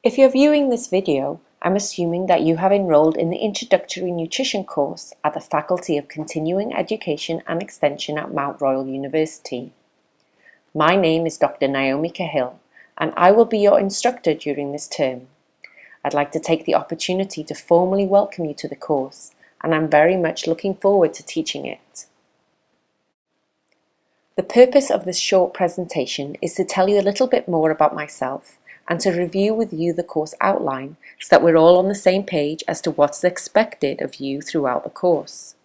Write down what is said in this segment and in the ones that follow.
If you're viewing this video, I'm assuming that you have enrolled in the Introductory Nutrition course at the Faculty of Continuing Education and Extension at Mount Royal University. My name is Dr. Naomi Cahill, and I will be your instructor during this term. I'd like to take the opportunity to formally welcome you to the course, and I'm very much looking forward to teaching it. The purpose of this short presentation is to tell you a little bit more about myself and to review with you the course outline so that we're all on the same page as to what's expected of you throughout the course.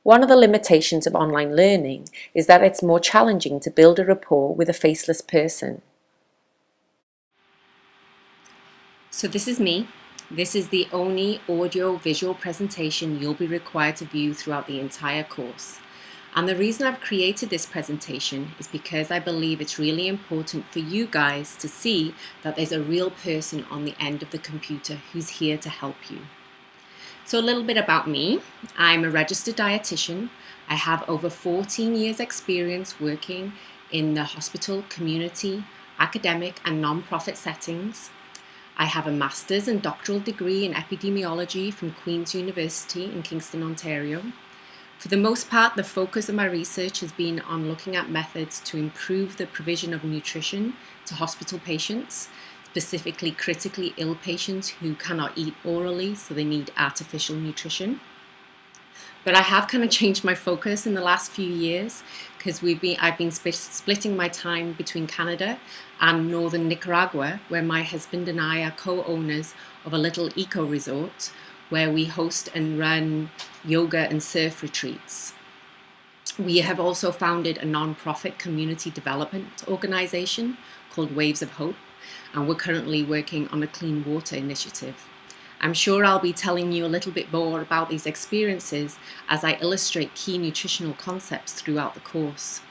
One of the limitations of online learning is that it's more challenging to build a rapport with a faceless person. So this is me. This is the only audio-visual presentation you'll be required to view throughout the entire course. And the reason I've created this presentation is because I believe it's really important for you guys to see that there's a real person on the end of the computer who's here to help you. So a little bit about me. I'm a registered dietitian. I have over 14 years experience working in the hospital, community, academic and non-profit settings. I have a master's and doctoral degree in epidemiology from Queen's University in Kingston, Ontario. For the most part, the focus of my research has been on looking at methods to improve the provision of nutrition to hospital patients, specifically critically ill patients who cannot eat orally, so they need artificial nutrition. But I have kind of changed my focus in the last few years because I've been splitting my time between Canada and northern Nicaragua, where my husband and I are co-owners of a little eco-resort where we host and run yoga and surf retreats. We have also founded a non-profit community development organization called Waves of Hope, and we're currently working on a clean water initiative. I'm sure I'll be telling you a little bit more about these experiences as I illustrate key nutritional concepts throughout the course.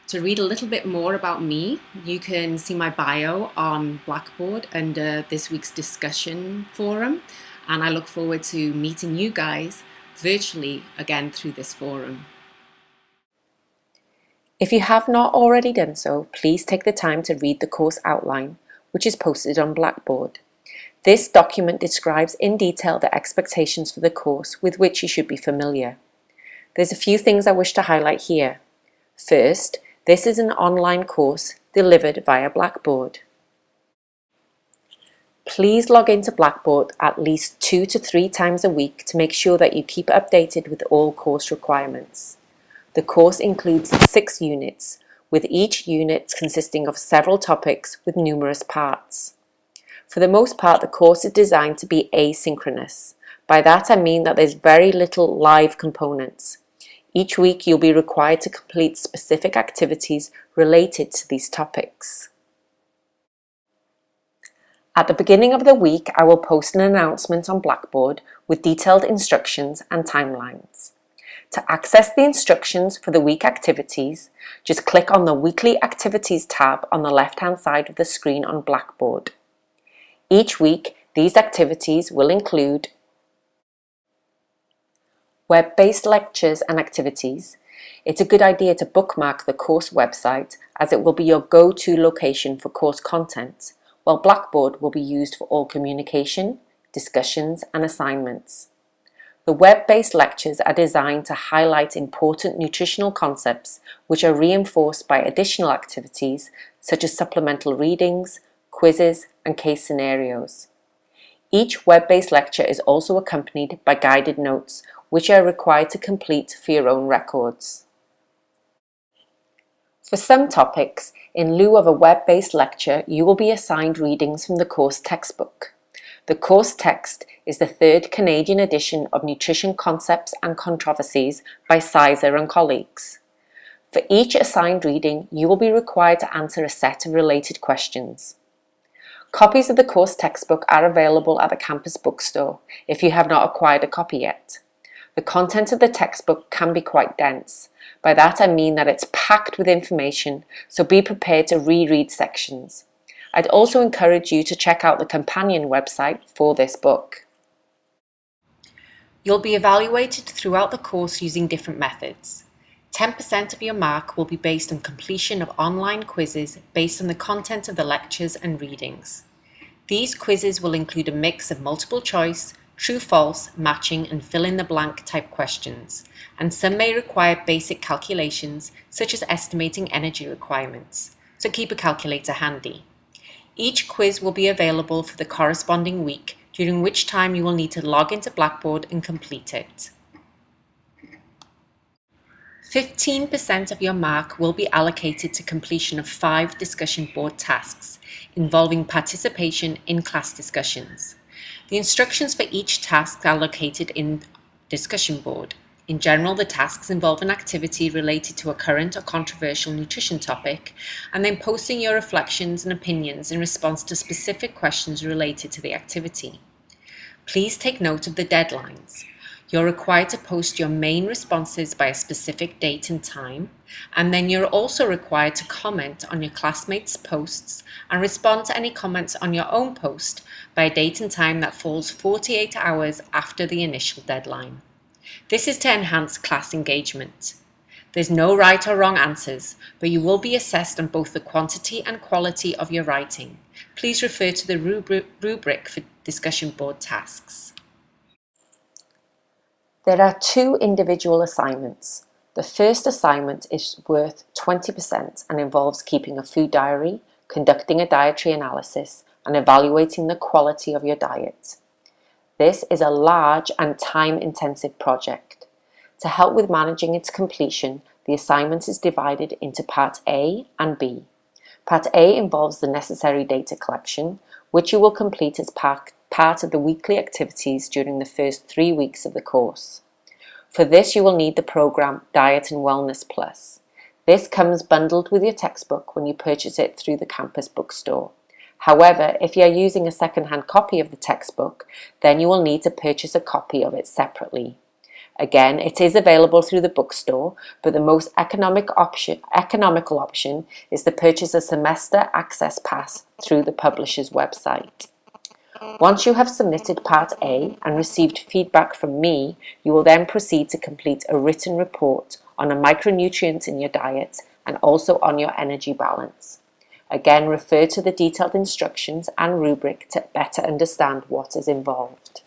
To read a little bit more about me, you can see my bio on Blackboard under this week's discussion forum, and I look forward to meeting you guys virtually again through this forum. If you have not already done so, please take the time to read the course outline, which is posted on Blackboard. This document describes in detail the expectations for the course with which you should be familiar. There's a few things I wish to highlight here. First, this is an online course delivered via Blackboard. Please log into Blackboard at least 2 to 3 times a week to make sure that you keep updated with all course requirements. The course includes 6 units, with each unit consisting of several topics with numerous parts. For the most part, the course is designed to be asynchronous. By that I mean that there's very little live components. Each week you'll be required to complete specific activities related to these topics. At the beginning of the week, I will post an announcement on Blackboard with detailed instructions and timelines. To access the instructions for the week activities, just click on the Weekly Activities tab on the left-hand side of the screen on Blackboard. Each week, these activities will include web-based lectures and activities. It's a good idea to bookmark the course website as it will be your go-to location for course content, while Blackboard will be used for all communication, discussions and assignments. The web-based lectures are designed to highlight important nutritional concepts which are reinforced by additional activities such as supplemental readings, quizzes and case scenarios. Each web-based lecture is also accompanied by guided notes which are required to complete for your own records. For some topics, in lieu of a web-based lecture, you will be assigned readings from the course textbook. The course text is the 3rd Canadian edition of Nutrition Concepts and Controversies by Sizer and colleagues. For each assigned reading, you will be required to answer a set of related questions. Copies of the course textbook are available at the campus bookstore if you have not acquired a copy yet. The content of the textbook can be quite dense. By that I mean that it's packed with information, so be prepared to reread sections. I'd also encourage you to check out the companion website for this book. You'll be evaluated throughout the course using different methods. 10% of your mark will be based on completion of online quizzes based on the content of the lectures and readings. These quizzes will include a mix of multiple choice, true, false, matching and fill in the blank type questions, and some may require basic calculations such as estimating energy requirements, so keep a calculator handy. Each quiz will be available for the corresponding week, during which time you will need to log into Blackboard and complete it. 15% of your mark will be allocated to completion of 5 discussion board tasks involving participation in class discussions. The instructions for each task are located in discussion board. In general, the tasks involve an activity related to a current or controversial nutrition topic, and then posting your reflections and opinions in response to specific questions related to the activity. Please take note of the deadlines. You're required to post your main responses by a specific date and time, and then you're also required to comment on your classmates' posts and respond to any comments on your own post by a date and time that falls 48 hours after the initial deadline. This is to enhance class engagement. There's no right or wrong answers, but you will be assessed on both the quantity and quality of your writing. Please refer to the rubric for discussion board tasks. There are 2 individual assignments. The first assignment is worth 20% and involves keeping a food diary, conducting a dietary analysis, and evaluating the quality of your diet. This is a large and time-intensive project. To help with managing its completion, the assignment is divided into Part A and B. Part A involves the necessary data collection, which you will complete as part of the weekly activities during the first 3 weeks of the course. For this, you will need the program Diet and Wellness Plus. This comes bundled with your textbook when you purchase it through the campus bookstore. However, if you are using a second-hand copy of the textbook, then you will need to purchase a copy of it separately. Again, it is available through the bookstore, but the most economical option is to purchase a semester access pass through the publisher's website. Once you have submitted Part A and received feedback from me, you will then proceed to complete a written report on the micronutrients in your diet and also on your energy balance. Again, refer to the detailed instructions and rubric to better understand what is involved.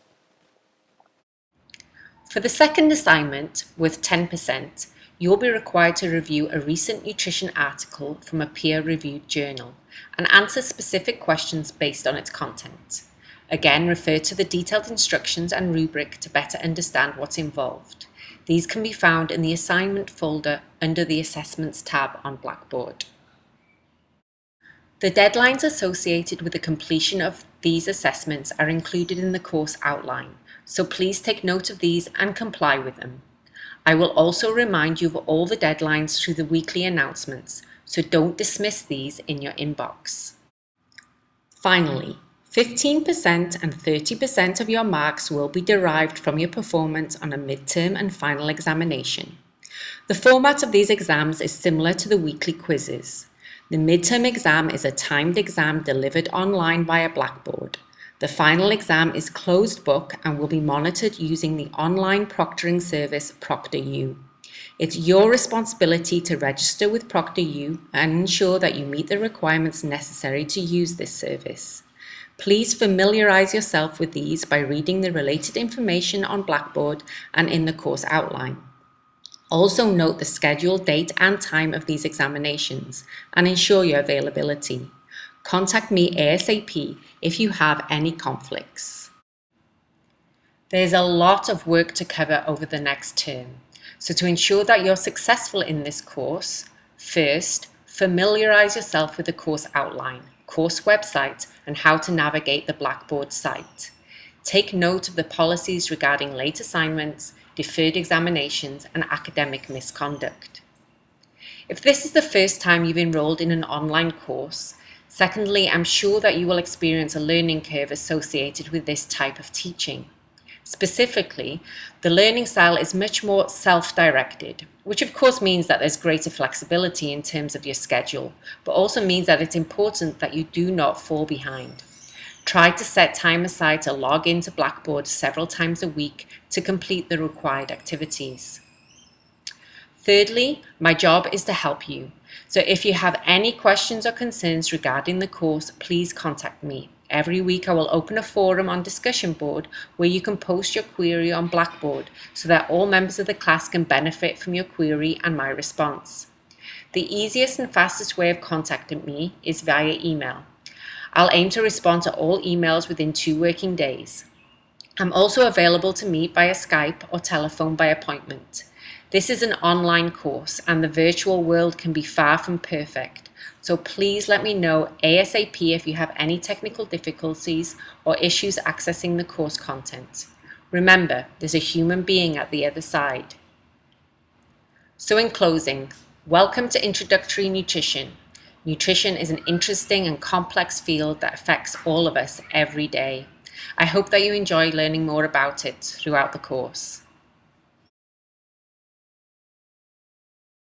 For the second assignment, with 10%, you will be required to review a recent nutrition article from a peer-reviewed journal and answer specific questions based on its content. Again, refer to the detailed instructions and rubric to better understand what's involved. These can be found in the assignment folder under the Assessments tab on Blackboard. The deadlines associated with the completion of these assessments are included in the course outline, so please take note of these and comply with them. I will also remind you of all the deadlines through the weekly announcements, so don't dismiss these in your inbox. Finally, 15% and 30% of your marks will be derived from your performance on a midterm and final examination. The format of these exams is similar to the weekly quizzes. The midterm exam is a timed exam delivered online via Blackboard. The final exam is closed book and will be monitored using the online proctoring service ProctorU. It's your responsibility to register with ProctorU and ensure that you meet the requirements necessary to use this service. Please familiarize yourself with these by reading the related information on Blackboard and in the course outline. Also note the scheduled date and time of these examinations and ensure your availability. Contact me ASAP if you have any conflicts. There's a lot of work to cover over the next term, so to ensure that you're successful in this course, first, familiarize yourself with the course outline, course website, and how to navigate the Blackboard site. Take note of the policies regarding late assignments, deferred examinations, and academic misconduct. If this is the first time you've enrolled in an online course, secondly, I'm sure that you will experience a learning curve associated with this type of teaching. Specifically, the learning style is much more self-directed, which of course means that there's greater flexibility in terms of your schedule, but also means that it's important that you do not fall behind. Try to set time aside to log into Blackboard several times a week to complete the required activities. Thirdly, my job is to help you. So if you have any questions or concerns regarding the course, please contact me. Every week I will open a forum on discussion board where you can post your query on Blackboard so that all members of the class can benefit from your query and my response. The easiest and fastest way of contacting me is via email. I'll aim to respond to all emails within 2 working days. I'm also available to meet via Skype or telephone by appointment. This is an online course and the virtual world can be far from perfect. So please let me know ASAP if you have any technical difficulties or issues accessing the course content. Remember, there's a human being at the other side. So in closing, welcome to Introductory Nutrition. Nutrition is an interesting and complex field that affects all of us every day. I hope that you enjoy learning more about it throughout the course.